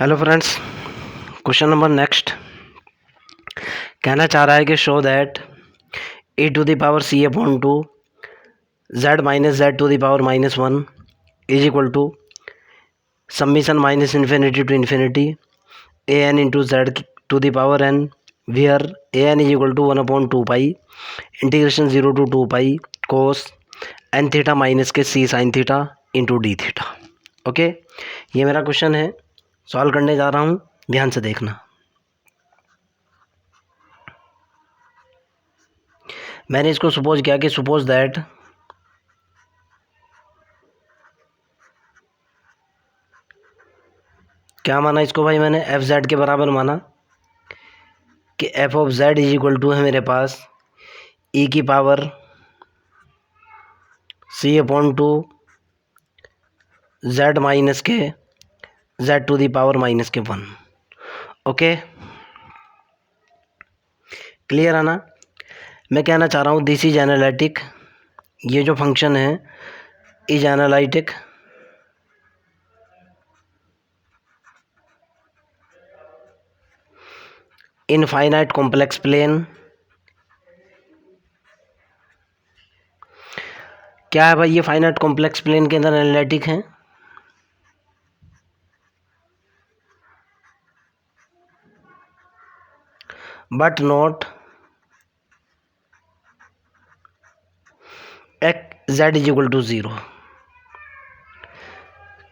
Hello friends, question number next कहना चाह रहा है कि show that a to the power C upon two Z minus z to the power minus one is equal to summation minus infinity to infinity A N into Z to the power n where a N is equal to one upon two pi integration zero to two pi cos n theta minus के c sine theta into D theta. Okay, ये मेरा question है, solve करने जा रहा हूँ, ध्यान से देखना। मैंने इसको सपोज किया कि सपोज दैट क्या माना इसको भाई, मैंने एफ जेड के बराबर माना कि F of Z is equal to है मेरे पास ई की पावर सी अपॉन टू जेड माइनस के Z to the power minus के वन। ओके, क्लियर है ना। मैं कहना चाह रहा हूँ दिस इज एनालिटिक, ये जो फंक्शन है is analytic in finite complex plane. क्या है भाई, ये फाइनाइट कॉम्प्लेक्स प्लेन के अंदर एनालिटिक है। But not X Z is equal to zero.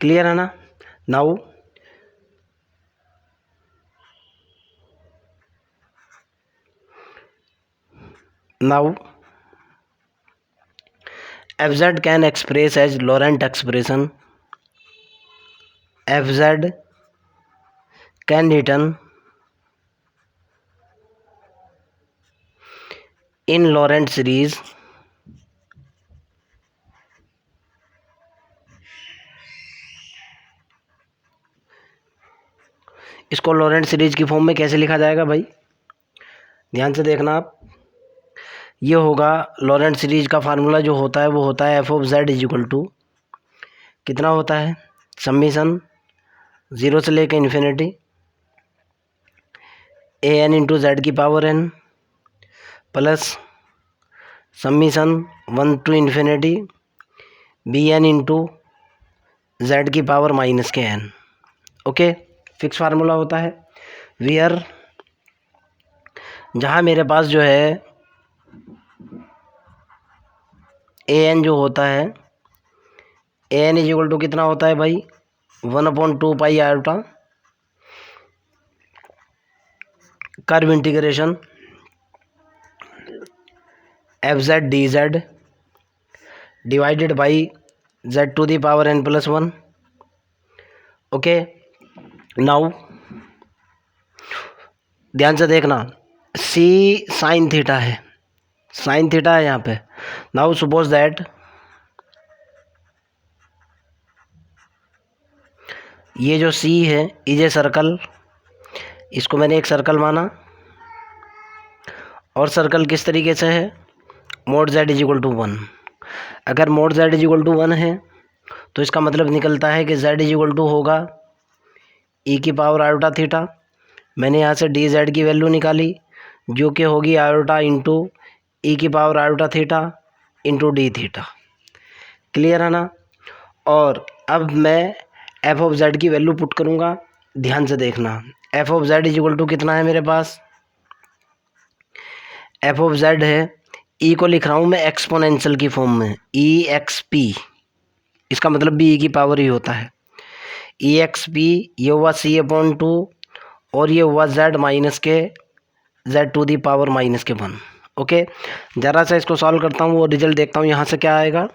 Clear है ना। Now fz can express as Laurent expression. fz can written in Laurent series इसको लॉरेंट सीरीज की फॉर्म में कैसे लिखा जाएगा भाई, ध्यान से देखना आप। ये होगा लॉरेंट सीरीज का फार्मूला जो होता है वो होता है F of Z is equal to कितना होता है, समीशन ज़ीरो से लेकर infinity A N into Z की power N plus summation one to infinity B N into Z की पावर माइनस के एन। ओके, फिक्स फार्मूला होता है वियर जहाँ मेरे पास जो है ए एन जो होता है A N is equal to कितना होता है भाई, one upon two pi iota curve integration F Z D Z divided by Z to the power N plus one. Okay, now ध्यान से देखना, सी साइन थीटा है, साइन थीटा है यहाँ पे। नाउ सपोज दैट ये जो सी है इज ए सर्कल, इसको मैंने एक सर्कल माना और सर्कल किस तरीके से है, mod Z is equal to one. अगर mod Z is equal to one है तो इसका मतलब निकलता है कि जेड इज इक्वल टू होगा ई की पावर आयोटा थीटा। मैंने यहाँ से डी जेड की वैल्यू निकाली जो कि होगी आयोटा इंटू ई की power iota theta into D theta. Clear है ना। और अब मैं एफ ऑफ जेड की वैल्यू पुट करूँगा, ध्यान से देखना। F of Z is equal to कितना है मेरे पास, एफ ऑफ जेड है, ई को लिख रहा हूँ मैं एक्सपोनेंशियल की फॉर्म में, ई एक्स पी, इसका मतलब भी ई की पावर ही होता है। ई एक्स पी ये हुआ सी अपॉन टू और ये हुआ जेड माइनस के Z to the power minus के वन। ओके, ज़रा सा इसको सॉल्व करता हूँ, वो रिजल्ट देखता हूँ यहाँ से क्या आएगा,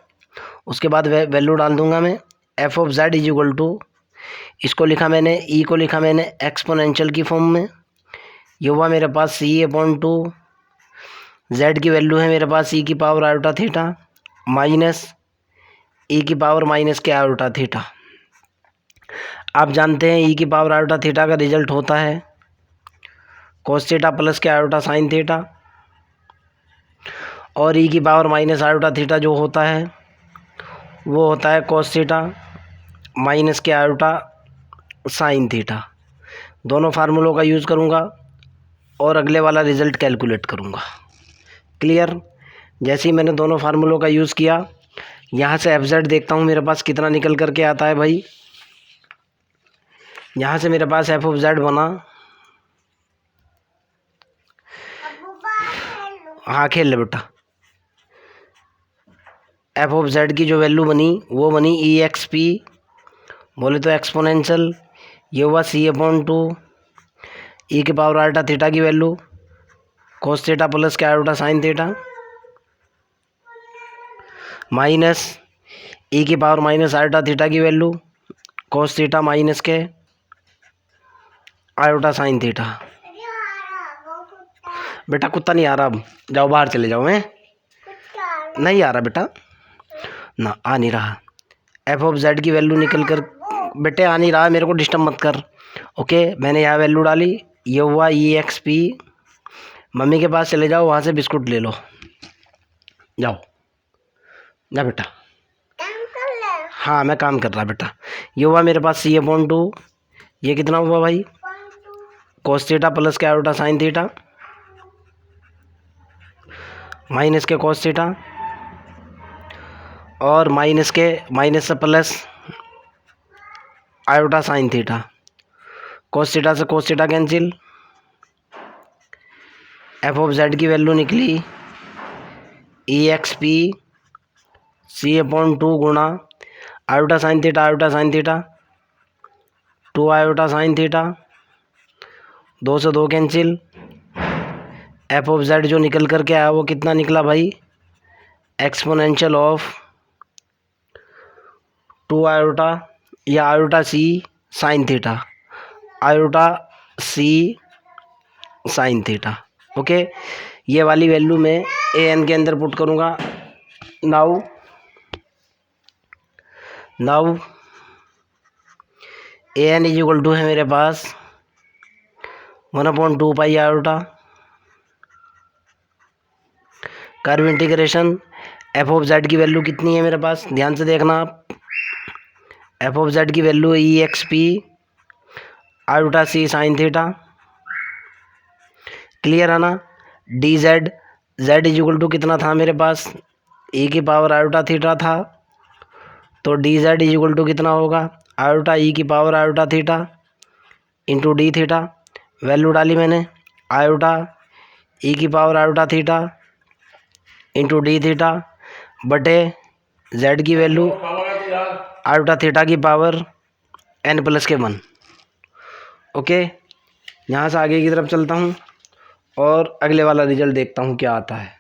उसके बाद वैल्यू डाल दूंगा मैं। F of Z is equal to, इसको लिखा मैंने, ई को लिखा मैंने एक्सपोनेंशियल की फॉर्म में, ये हुआ मेरे पास सी अपॉन टू, जेड की वैल्यू है मेरे पास ई की पावर आयोटा थीटा माइनस ई की पावर माइनस के आयोटा थीटा। आप जानते हैं ई की पावर आयोटा थीटा का रिजल्ट होता है कोस थीटा प्लस के आयोटा साइन थीटा, और ई की पावर माइनस आयोटा थीटा जो होता है वो होता है कोस थीटा माइनस के आयोटा साइन थीटा। दोनों फार्मूलों का यूज़ करूँगा और अगले वाला रिज़ल्ट कैलकुलेट करूँगा। क्लियर? जैसे ही मैंने दोनों फार्मूलों का यूज़ किया, यहाँ से एफ जेड देखता हूँ मेरे पास कितना निकल करके आता है भाई। यहाँ से मेरे पास एफ ऑफ जेड बना, हाँ खेल ले बेटा। एफ ऑफ जेड की जो वैल्यू बनी वो बनी ई एक्स पी, बोले तो एक्सपोनेंशियल, ये हुआ सी अपॉन टू ई के पावर आल्टा थीटा की वैल्यू कोस थीटा प्लस के आयोटा साइन थीटा माइनस ई की पावर माइनस आयोटा थीटा की वैल्यू कोस थीटा माइनस के आयोटा साइन थीटा। बेटा कुत्ता नहीं आ रहा, अब जाओ बाहर चले जाओ। मैं नहीं आ रहा बेटा, ना आ नहीं रहा। एफ ऑफ जेड की वैल्यू निकल कर, बेटे आ नहीं रहा, मेरे को डिस्टर्ब मत कर। ओके, मैंने यहाँ वैल्यू डाली, ये हुआ ई एक्स पी। मम्मी के पास चले जाओ, वहाँ से बिस्कुट ले लो, जाओ जा बेटा। हाँ मैं काम कर रहा बेटा। ये हुआ मेरे पास सी अपॉन टू, ये कितना हुआ भाई, कोस थीटा प्लस के आयोटा साइन थीटा माइनस के कोस थीटा और माइनस से plus iota sine theta. Cos theta से cos theta cancel. F of Z की वैल्यू निकली e x p c upon two गुणा iota sine theta 2 iota sine theta, 2 से 2 cancel. F of Z जो निकल करके आया वो कितना निकला भाई, एक्सपोनेंशियल ऑफ 2 आयोटा या आयोटा सी साइन थीटा, आयोटा सी साइन थीटा। ओके, ये वाली वैल्यू मैं ए एन के अंदर पुट करूँगा। Now A N is equal to है मेरे पास 1/2 pi iota curve integration. F of Z की वैल्यू कितनी है मेरे पास, ध्यान से देखना आप। एफ ऑफ जेड की value E x P iota सी साइन थीटा। क्लियर है ना? D Z, Z is equal to कितना था मेरे पास, ई की पावर आयोटा थीटा था, तो D Z is equal to कितना होगा, आयोटा ई की power iota theta into D theta. Value डाली मैंने, आयोटा ई की power iota theta into D theta बटे जेड की वैल्यू आयोटा थीटा की पावर एन प्लस के 1। ओके, यहाँ से आगे की तरफ चलता हूँ और अगले वाला रिजल्ट देखता हूँ क्या आता है।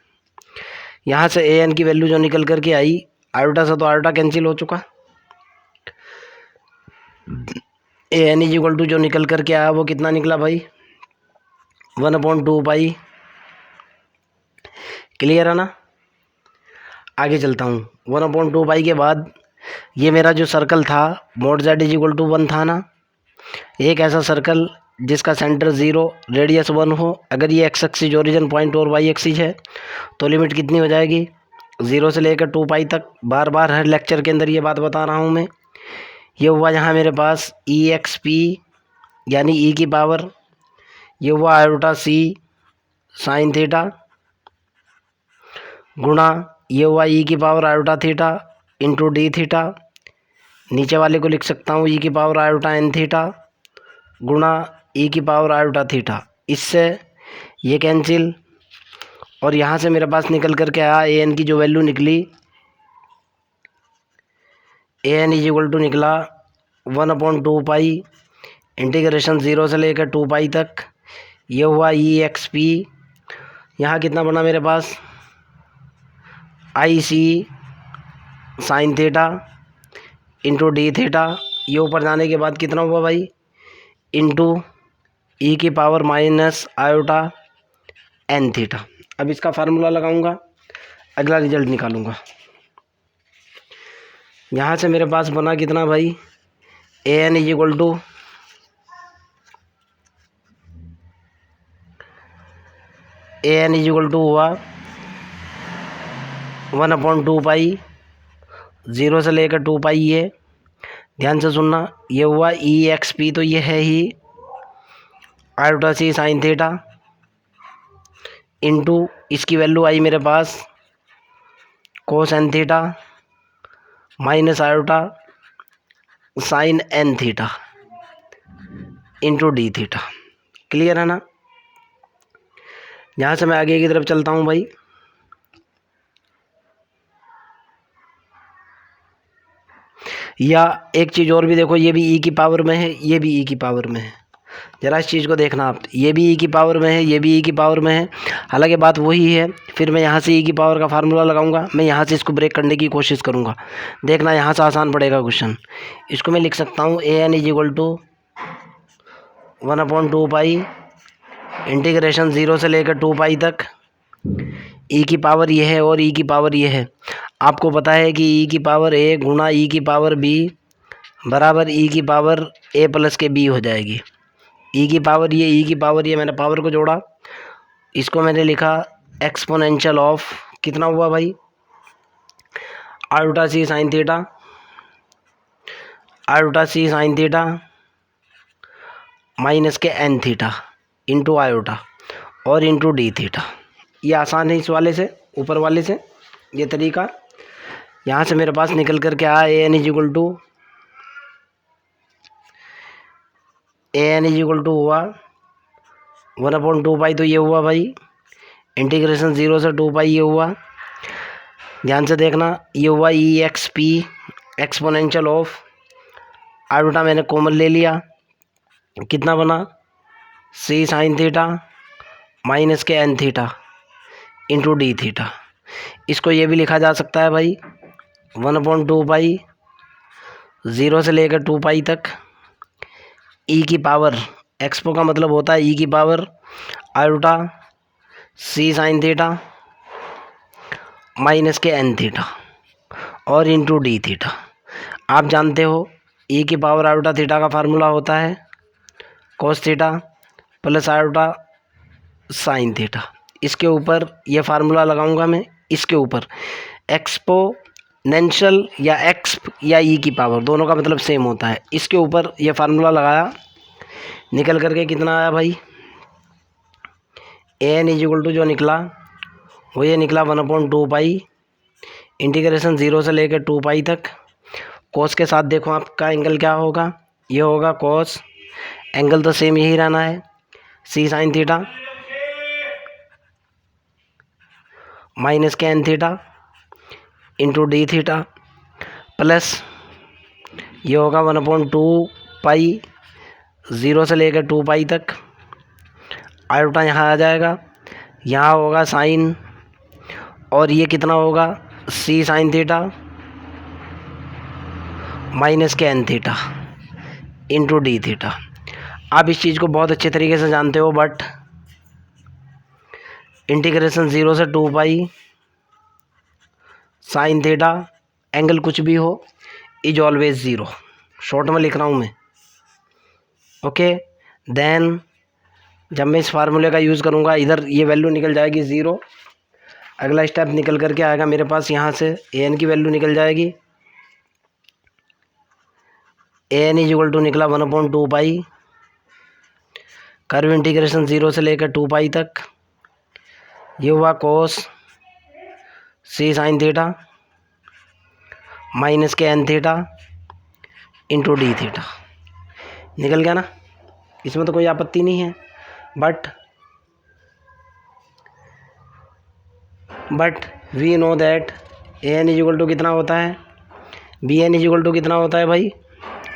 यहाँ से ए एन की वैल्यू जो निकल करके आई, आयोटा से तो आयोटा कैंसिल हो चुका, A N is equal to जो निकल करके आया वो कितना निकला भाई, 1/2 पाई। क्लियर है ना? आगे चलता हूँ। 1/2 पाई के बाद ये मेरा जो सर्कल था mod Z is equal to 1 था ना, एक ऐसा सर्कल जिसका सेंटर 0 रेडियस 1 हो, अगर ये एक्स एक्सिस ओरिजिन पॉइंट और वाई एक्सिस है तो लिमिट कितनी हो जाएगी, 0 से लेकर 2 पाई तक। बार बार हर लेक्चर के अंदर ये बात बता रहा हूँ मैं। ये हुआ यहाँ मेरे पास ई एक्स पी यानी ई की पावर, ये हुआ आयोटा सी साइन थीटा गुणा ये हुआ ई की power iota theta into D theta. नीचे वाले को लिख सकता हूँ ई की पावर आयोटा एन थीटा गुणा ई की पावर आयोटा थीटा। इससे ये कैंसिल और यहाँ से मेरे पास निकल करके आया ए एन की जो वैल्यू निकली, A N is equal to निकला 1/2 पाई इंटीग्रेशन 0 से लेकर 2 पाई तक। ये हुआ ई एक्स पी, यहाँ कितना बना मेरे पास, i c sine theta into D theta. ये ऊपर जाने के बाद कितना हुआ भाई, इंटू ई की power minus iota N theta. अब इसका फार्मूला लगाऊंगा, अगला रिजल्ट निकालूंगा। यहाँ से मेरे पास बना कितना भाई, A N is equal to हुआ 1/2 पाई 0 से लेकर 2 पाई। ये ध्यान से सुनना, ये हुआ ई एक्स पी, तो ये है ही आयोटा सी साइन थीटा इंटू इसकी वैल्यू आई मेरे पास cos n theta minus iota sine n theta into D theta. Clear है ना। यहाँ से मैं आगे की तरफ चलता हूँ भाई। या एक चीज़ और भी देखो, ये भी ई की पावर में है, ये भी ई की पावर में है। ज़रा इस चीज़ को देखना आप, ये भी ई की पावर में है, ये भी ई की पावर में है। हालांकि बात वही है। फिर मैं यहाँ से ई की पावर का फार्मूला लगाऊंगा, मैं यहाँ से इसको ब्रेक करने की कोशिश करूँगा। देखना यहाँ से आसान पड़ेगा क्वेश्चन। इसको मैं लिख सकता हूँ a N is equal to 1/2 pi integration 0 से लेकर 2 पाई तक। ई की पावर ये है और ई की पावर ये है। आपको पता है कि ई की पावर ए गुणा ई की पावर बी बराबर ई की पावर ए प्लस के बी हो जाएगी। ई की पावर ये, ई की पावर ये, मैंने पावर को जोड़ा, इसको मैंने लिखा एक्सपोनेंशियल ऑफ कितना हुआ भाई, आयोटा सी साइन थीटा, आयोटा सी साइन थीटा माइनस के एन थीटा इंटू आयोटा और इंटू डी थीटा। ये आसान है इस वाले से, ऊपर वाले से ये तरीका। यहाँ से मेरे पास निकल कर के आया A N is equal to हुआ 1/2 पाई, तो ये हुआ भाई इंटीग्रेशन 0 से 2 पाई, ये हुआ। ध्यान से देखना, ये हुआ e x p exponential of iota मैंने कॉमन ले लिया, कितना बना सी साइन थीटा माइनस के N theta into D theta. इसको ये भी लिखा जा सकता है भाई 1/2 पाई 0 से लेकर 2 पाई तक ई की पावर, एक्सपो का मतलब होता है ई की पावर आयोटा सी साइन थीटा माइनस के एन थीटा और इंटू डी थीटा। आप जानते हो ई की पावर आयोटा थीटा का फार्मूला होता है कोस theta plus iota sine theta. इसके ऊपर ये फार्मूला लगाऊंगा मैं, इसके ऊपर एक्सपोनेंशियल या एक्सप या ई की पावर दोनों का मतलब सेम होता है। इसके ऊपर ये फार्मूला लगाया, निकल करके कितना आया भाई, A N is equal to जो निकला वो ये निकला 1/2 पाई इंटीग्रेशन 0 से लेकर 2 पाई तक। कोस के साथ देखो आपका एंगल क्या होगा, ये होगा कोस, एंगल तो सेम यही रहना है सी साइन थीटा माइनस के N theta into D theta plus ये होगा 1/2 पाई 0 से लेकर 2 पाई तक। आयोटा यहाँ आ जाएगा, यहाँ होगा साइन और ये कितना होगा सी साइन थीटा माइनस के N theta into D theta. आप इस चीज़ को बहुत अच्छे तरीके से जानते हो, बट इंटीग्रेशन 0 से 2 पाई साइन थीटा एंगल कुछ भी हो इज ऑलवेज 0, शॉर्ट में लिख रहा हूँ मैं। ओके, देन जब मैं इस फार्मूले का यूज़ करूँगा इधर ये वैल्यू निकल जाएगी 0। अगला स्टेप निकल करके आएगा मेरे पास, यहाँ से ए एन की वैल्यू निकल जाएगी, A N is equal to निकला 1/2 पाई कर्व इंटीग्रेशन 0 से लेकर 2 पाई तक। ये हुआ cos C sine theta minus के N theta into D theta. निकल गया ना, इसमें तो कोई आपत्ति नहीं है। But we know that A N is equal to कितना होता है, B N is equal to कितना होता है भाई।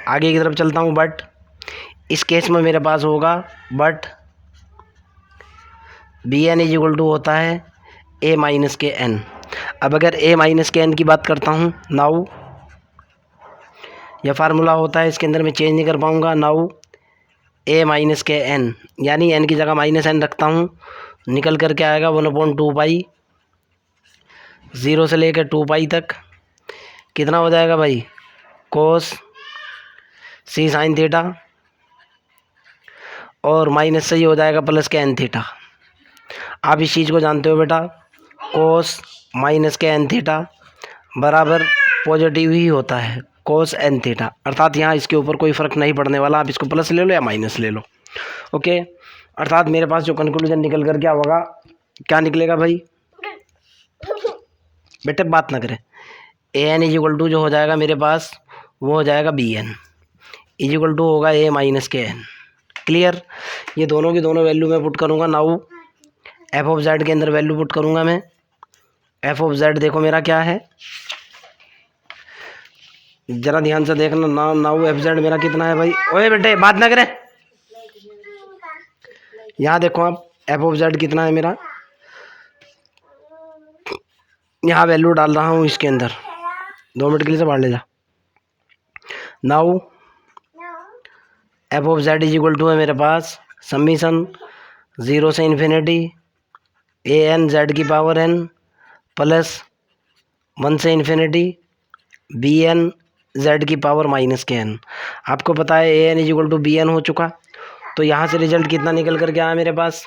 आगे की तरफ चलता हूँ, बट इस केस में मेरे पास होगा but B N is equal to होता है ए माइनस के एन। अब अगर ए माइनस के एन की बात करता हूँ, नाउ यह फार्मूला होता है, इसके अंदर मैं चेंज नहीं कर पाऊँगा। नाउ ए माइनस के एन यानी एन की जगह माइनस एन रखता हूँ, निकल करके आएगा 1/2 पाई 0 से लेकर 2 पाई तक। कितना हो जाएगा भाई, कोस सी साइन थीटा और माइनस से ही हो जाएगा प्लस के एन थीटा। आप इस चीज़ को जानते हो बेटा, कोस माइनस के एन थीटा बराबर पॉजिटिव ही होता है कोस एन थीटा, अर्थात यहाँ इसके ऊपर कोई फ़र्क नहीं पड़ने वाला। आप इसको प्लस ले लो या माइनस ले लो, ओके, अर्थात मेरे पास जो कंक्लूजन निकल कर क्या होगा, क्या निकलेगा भाई, बेटे बात ना करें, A N is equal to जो हो जाएगा मेरे पास वो हो जाएगा B N is equal to होगा ए माइनस के एन। क्लियर, ये दोनों की दोनों वैल्यू मैं पुट करूँगा। नाउ एफ ऑफ जेड के अंदर वैल्यू पुट करूँगा मैं। एफ ऑफ जेड देखो मेरा क्या है, जरा ध्यान से देखना। नाउ एफ जेड मेरा कितना है भाई, ओए बेटे बात ना करें, यहाँ देखो आप एफ ऑफ जेड कितना है मेरा, यहाँ वैल्यू डाल रहा हूँ इसके अंदर। 2 मिनट के लिए से बाहर ले जा। Now f of Z is equal to है मेरे पास समीशन 0 से इन्फिनिटी ए एन जेड की पावर एन प्लस 1 से इन्फिनिटी बी एन जेड की पावर माइनस के एन। आपको पता है A N is equal to b n हो चुका, तो यहाँ से रिजल्ट कितना निकल कर के आया मेरे पास,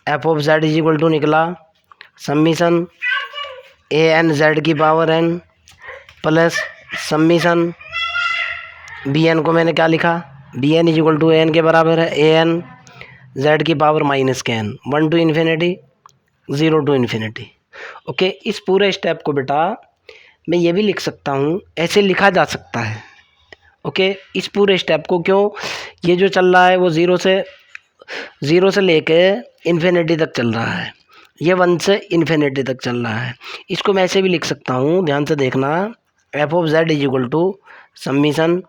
f of Z is equal to निकला समीशन ए एन जेड की power N plus summation b n को मैंने क्या लिखा, b N is equal to a n के बराबर है ए एन जेड की पावर माइनस के n 1 to infinity 0 to infinity. Okay, इस पूरे स्टेप को बेटा मैं ये भी लिख सकता हूँ, ऐसे लिखा जा सकता है। ओके, इस पूरे स्टेप को क्यों, ये जो चल रहा है वो ज़ीरो से लेके इन्फिनिटी तक चल रहा है, ये 1 से इन्फिनिटी तक चल रहा है। इसको मैं ऐसे भी लिख सकता हूँ, ध्यान से देखना, F of Z is equal to summation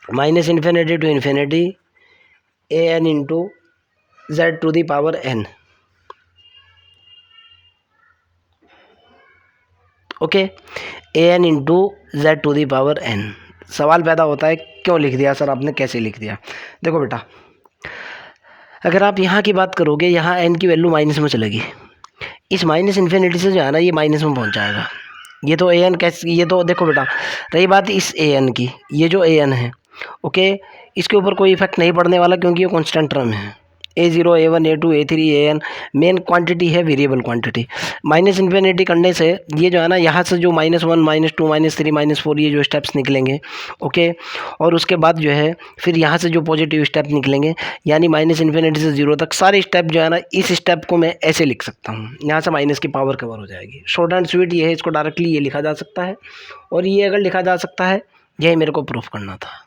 minus infinity to infinity A N into Z to the power N. Okay, A N into Z to the power N. सवाल पैदा होता है क्यों लिख दिया सर आपने, कैसे लिख दिया। देखो बेटा, अगर आप यहाँ की बात करोगे, यहाँ एन की वैल्यू माइनस में चलेगी, इस माइनस इन्फिनिटी से जो है ना ये माइनस में पहुँच जाएगा। ये तो ए एन कैसे, ये तो देखो बेटा, रही बात इस ए एन की, ये जो ए एन है ओके, इसके ऊपर कोई इफेक्ट नहीं पड़ने वाला क्योंकि ये कॉन्स्टेंट टर्म है। A0 A1 A2 A3 AN main quantity है, वेरिएबल क्वांटिटी। माइनस इन्फिनिटी करने से ये जो है ना, यहाँ से जो -1 -2 -3 -4 ये जो स्टेप्स निकलेंगे ओके, और उसके बाद जो है फिर यहाँ से जो पॉजिटिव स्टेप निकलेंगे, यानी माइनस इन्फिनिटी से 0 तक सारे स्टेप जो है ना, इस स्टेप को मैं ऐसे लिख सकता हूँ, यहाँ से माइनस की पावर कवर हो जाएगी। शॉर्ट एंड स्वीट ये है, इसको डायरेक्टली ये लिखा जा सकता है, और ये अगर लिखा जा सकता है, यही मेरे को प्रूफ करना था।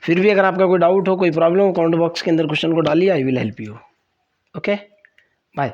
फिर भी अगर आपका कोई डाउट हो, कोई प्रॉब्लम हो, कमेंट बॉक्स के अंदर क्वेश्चन को डालिए, I will help you. Okay, bye.